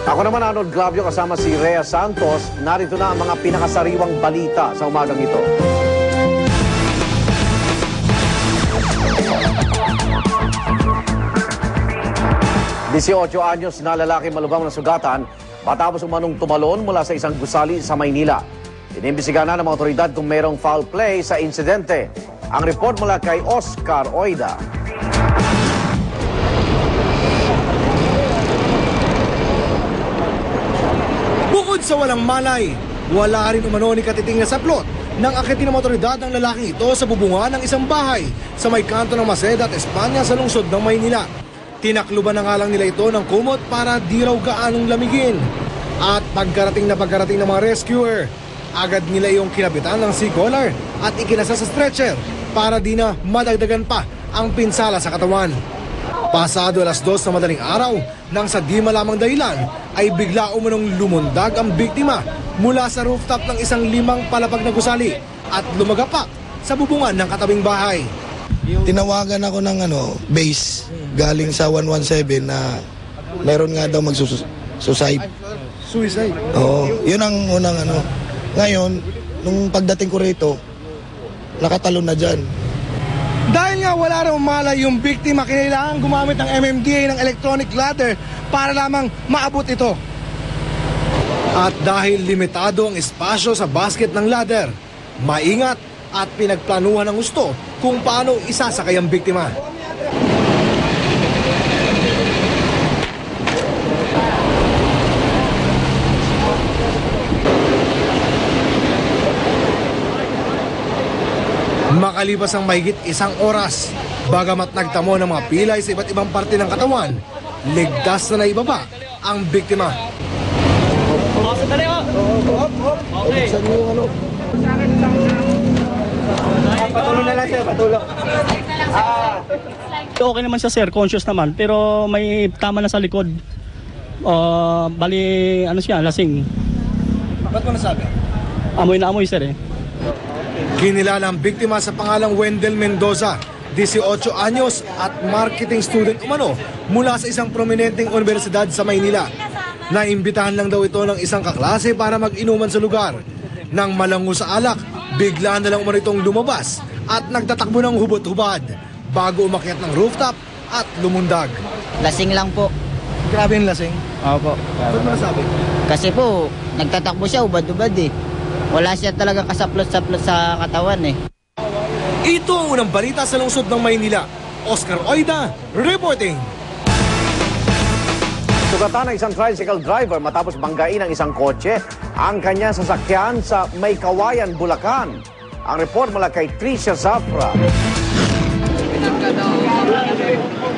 Ako naman, Arnold Glavio, kasama si Rhea Santos. Narito na ang mga pinakasariwang balita sa umagang ito. anyos na lalaki malubhang na sugatan matapos umanong tumalon mula sa isang gusali sa Maynila. Inimbisigan na ng mga otoridad kung mayroong foul play sa insidente. Ang report mula kay Oscar Oida. Bukod sa walang malay, wala rin umano ni katiting na saplot nang akitin ng otoridad ang lalaking ito sa bubungan ng isang bahay sa may kanto ng Maceda at Espanya sa lungsod ng Maynila. Tinakluban na nga lang nila ito ng kumot para di raw gaanong lamigin. At pagkarating ng mga rescuer, agad nila yung kinabitan ng sea collar at ikinasa sa stretcher para di na madagdagan pa ang pinsala sa katawan. Pasado 2:00 na madaling araw, nang sa di malamang dahilan ay bigla umunong lumundag ang biktima mula sa rooftop ng isang 5 palapag na gusali at lumagapak sa bubungan ng katabing bahay. Tinawagan ako ng base galing sa 117 na meron nga daw magsuicide. Suicide? Oo, yun ang unang Ngayon, nung pagdating ko rito, nakatalon na dyan. Dahil nga wala raw malay yung biktima, kinailangan gumamit ng MMDA ng electronic ladder para lamang maabot ito. At dahil limitado ang espasyo sa basket ng ladder, maingat at pinagplanuhan ng gusto kung paano isasakay ang biktima. Makalipas ang mahigit 1 oras, bagamat nagtamo ng mga pilay sa iba't ibang parte ng katawan, ligtas na naibaba ang biktima. Patulong na lang sir, patulong. Okay naman siya sir, conscious naman, pero may tama na sa likod. Bali, siya, lasing. Ba't mo nasabi? Amoy na amoy sir eh. Kinilala ang biktima sa pangalang Wendell Mendoza, 18 anyos at marketing student umano mula sa isang prominenteng universidad sa Maynila. Naimbitahan lang daw ito ng isang kaklase para mag-inuman sa lugar. Nang malango sa alak, bigla na lang umano itong lumabas at nagtatakbo ng hubot-hubad bago umakyat ng rooftop at lumundag. Lasing lang po. Grabe yung lasing? Opo. Ba't mo nasabi? Kasi po, nagtatakbo siya, ubad-ubad eh. Wala siya talaga kasaplot-saplot sa katawan eh. Ito ang unang balita sa lungsod ng Maynila. Oscar Oida, reporting. Sugatan ng isang tricycle driver matapos banggain ng isang kotse ang kanyang sasakyan sa Maykawayan, Bulacan. Ang report mula kay Tricia Zafra.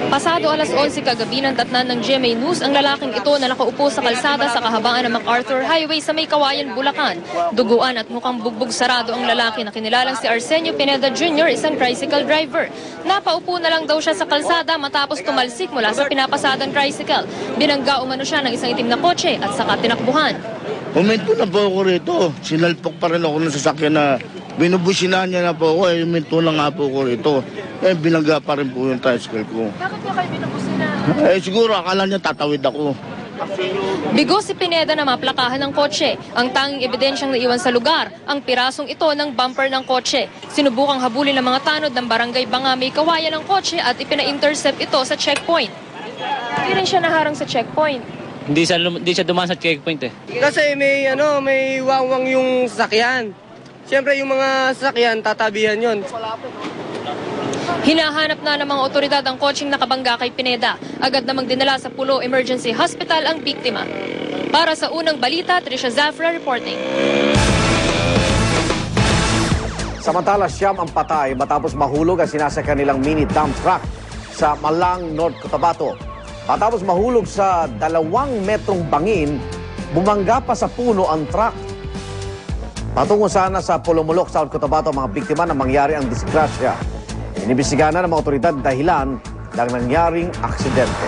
Pasado 11:00 kagabi ng tatnan ng GMA News ang lalaking ito na nakaupo sa kalsada sa kahabaan ng MacArthur Highway sa Maykawayan, Bulacan. Duguan at mukhang bugbog sarado ang lalaki na kinilalang si Arsenio Pineda Jr., isang tricycle driver. Napaupo na lang daw siya sa kalsada matapos tumalsik mula sa pinapasadang tricycle. Binangga umano siya ng isang itim na kotse at saka tinakbuhan. Huminto na po ako rito. Sinalpok pa rin ako ng sasakyan na binubusinahan niya na po ako. Huminto na nga po ako rito. Binangga pa rin po yung tricycle ko. Bakit niya kayo binubusina? Siguro akala niya tatawid ako. Bigo si Pineda na maplakahan ng kotse. Ang tanging ebidensyang naiwan sa lugar, ang pirasong ito ng bumper ng kotse. Sinubukang habulin ng mga tanod ng barangay Banga Maykawayan ng kotse at ipina-intercept ito sa checkpoint. Hindi rin siya naharang sa checkpoint. Hindi siya dumaan sa checkpoint eh. Kasi may wangwang yung sasakyan. Siyempre yung mga sasakyan, tatabihan yon. Hinahanap na ng mga otoridad ang kotseng nakabangga kay Pineda. Agad namang dinala sa Pulo Emergency Hospital ang biktima. Para sa unang balita, Tricia Zafra reporting. Samantala, siyam ang patay matapos mahulog ang sinasakyan nilang mini dump truck sa Malang, North Cotabato. Matapos mahulog sa 2 metrong bangin, bumangga pa sa puno ang truck. Patungo sana sa Pulumulok, South Cotabato ang mga biktima na mangyari ang disgrasya. Inibisigan na ng mga otoridad dahilan ng nangyaring aksidente.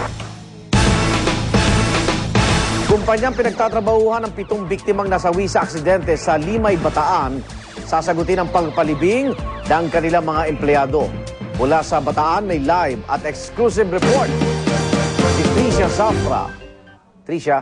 Kumpanyang pinagtatrabahuhan ng 7 biktimang nasawi sa aksidente sa Limay, Bataan, sasagutin ang pagpalibing ng kanilang mga empleyado. Mula sa Bataan, may live at exclusive report si Tricia Zafra. Tricia.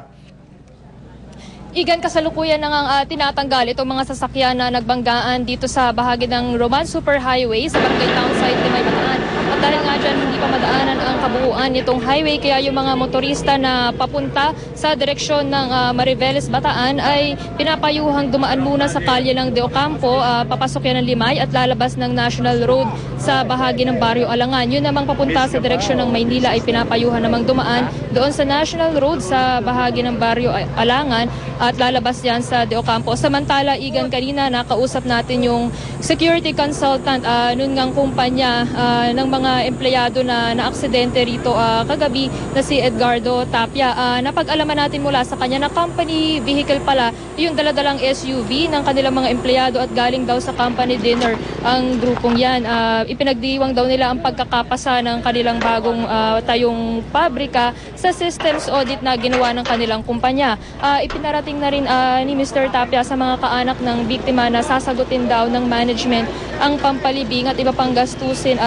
Igan, kasalukuyan nang tinatanggal itong mga sasakyan na nagbanggaan dito sa bahagi ng Roman Superhighway sa Barangay Townsite, Limay Bataan. At dahil nga dyan hindi pa madaanan ang kabuuan nitong highway, kaya yung mga motorista na papunta sa direksyon ng Mariveles, Bataan ay pinapayuhang dumaan muna sa kalye ng De Ocampo, papasok yan ng Limay at lalabas ng National Road sa bahagi ng Barrio Alangan. Yun namang papunta sa direksyon ng Maynila ay pinapayuhan namang dumaan doon sa National Road sa bahagi ng Barrio Alangan at lalabas yan sa De Ocampo. Samantala, Igan, kanina nakausap natin yung security consultant nun ngang kumpanya ng mga empleyado na naaksidente rito kagabi na si Edgardo Tapia. Napag-alaman natin mula sa kanya na company vehicle pala yung daladalang SUV ng kanilang mga empleyado at galing daw sa company dinner ang grupong yan. Ipinagdiwang daw nila ang pagkakapasa ng kanilang bagong tayong pabrika sa systems audit na ginawa ng kanilang kumpanya. Ipinarating na rin ni Mr. Tapia sa mga kaanak ng biktima na sasagutin daw ng management ang pampalibing at iba pang gastusin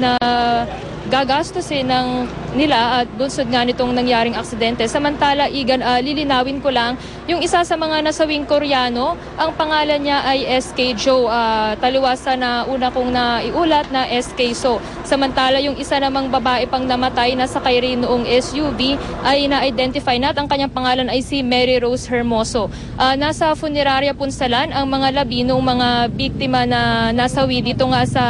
na gagastusin ng nila at bunsod nga nitong nangyaring aksidente. Samantala, Igan, lilinawin ko lang, yung isa sa mga nasawing Koreano, ang pangalan niya ay SK Joe. Taliwasan na una kong naiulat na SK So. Samantala, yung isa namang babae pang namatay na sakay rin noong SUV ay na-identify na at ang kanyang pangalan ay si Mary Rose Hermoso. Nasa funeraria Punsalan ang mga labi ng mga biktima na nasawi dito nga sa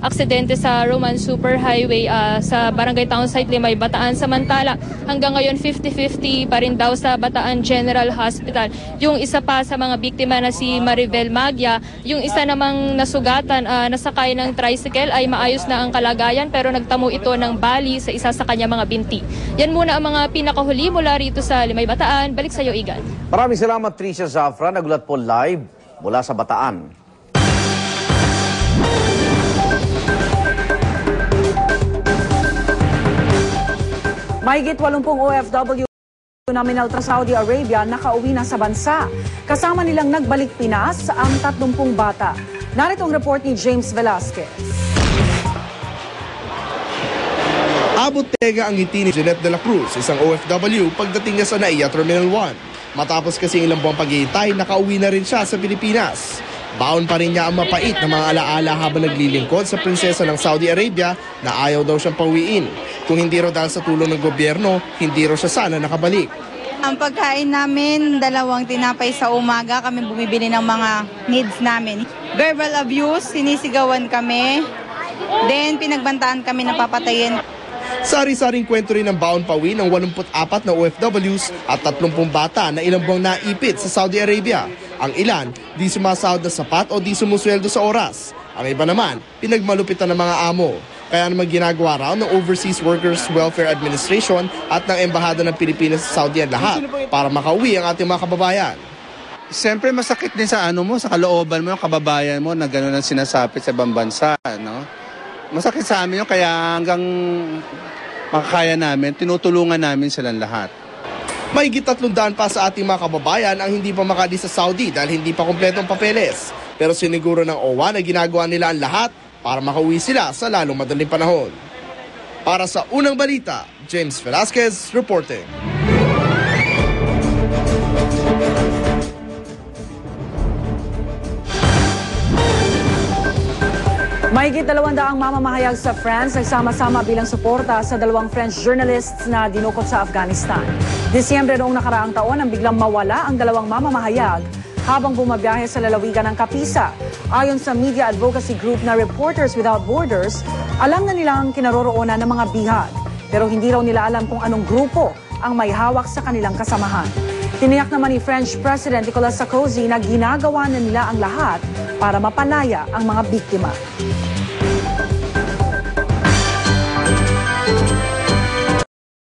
aksidente sa Roman Superhighway sa Barangay Townsite, Limay, Bataan. Samantala, hanggang ngayon 50-50 pa rin daw sa Bataan General Hospital. Yung isa pa sa mga biktima na si Maribel Magya, yung isa namang nasugatan, nasakay ng tricycle ay maayos na ang kalagayan pero nagtamo ito ng bali sa isa sa kanya mga binti. Yan muna ang mga pinakahuli mula rito sa Limay, Bataan. Balik sa iyo, Igan. Maraming salamat, Tricia Zafra. Nagulat po live mula sa Bataan. Mahigit 80 OFW na minaltra sa Saudi Arabia nakauwi na sa bansa. Kasama nilang nagbalik Pinas ang 30 bata. Narito ang report ni James Velasquez. Abot tega ang ngiti ni Jeanette de la Cruz, isang OFW, pagdating niya sa NAIA Terminal 1. Matapos kasi ilang buwang paghihintay, nakauwi na rin siya sa Pilipinas. Baon pa rin niya ang mapait na mga alaala habang naglilingkod sa prinsesa ng Saudi Arabia na ayaw daw siyang pauwiin. Kung hindi raw dahil sa tulong ng gobyerno, hindi raw siya sana nakabalik. Ang pagkain namin, 2 tinapay sa umaga, kami bumibili ng mga needs namin. Verbal abuse, sinisigawan kami, then pinagbantaan kami na papatayin. Sari-saring kwento rin ng baon pauwi ng 84 na OFWs at 30 bata na ilang buwang naipit sa Saudi Arabia. Ang ilan, di sumasahod na sapat o di sumusweldo sa oras. Ang iba naman, pinagmalupitan ng mga amo. Kaya naman ginagawa raw ng Overseas Workers Welfare Administration at ng Embahada ng Pilipinas sa Saudi ang lahat para makauwi ang ating mga kababayan. Siyempre masakit din sa sa kalooban mo, yung kababayan mo na gano'n ang sinasapit sa ibang bansa. No? Masakit sa amin yun, kaya hanggang makakaya namin, tinutulungan namin silang lahat. Mahigit 300 pa sa ating mga kababayan ang hindi pa makaalis sa Saudi dahil hindi pa kumpletong papeles. Pero siniguro ng OWA na ginagawa nila ang lahat para makauwi sila sa lalong madaling panahon. Para sa Unang Balita, James Velasquez reporting. Mahigit 200 mamamahayag sa France nagsama-sama bilang suporta sa 2 French journalists na dinukot sa Afghanistan. Disyembre noong nakaraang taon ang biglang mawala ang 2 mamamahayag habang bumabiyahe sa lalawigan ng Kapisa. Ayon sa media advocacy group na Reporters Without Borders, alam na nilang kinaroroonan ng mga bihag. Pero hindi raw nila alam kung anong grupo ang may hawak sa kanilang kasamahan. Tiniyak naman ni French President Nicolas Sarkozy na ginagawa na nila ang lahat para mapalaya ang mga biktima.